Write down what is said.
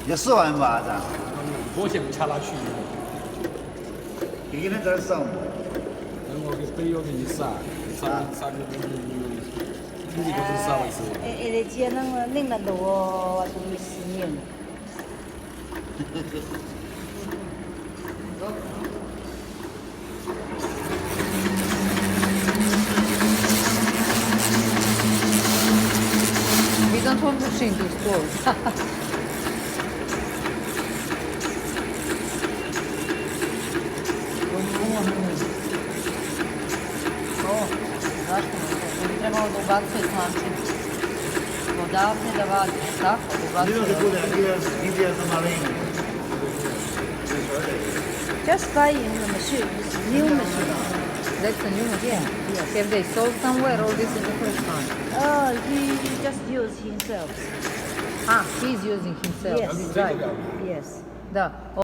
也4万吧，这。我先掐他去。给你这儿上。我给北我给你撒你这个是啥回事？你接恁那多，我就没死命。We don't want to sing those stores. Trebalo da ubacuje znači odavde da vadi, tako da你ubacuje. 这过来，你这是哪里？ Just buying the machine, it's a new machine. That's a new machine. Have they sold somewhere or this is the first time? He just used himself. Ah, he's using himself. Yes. This driver. Yes. Da.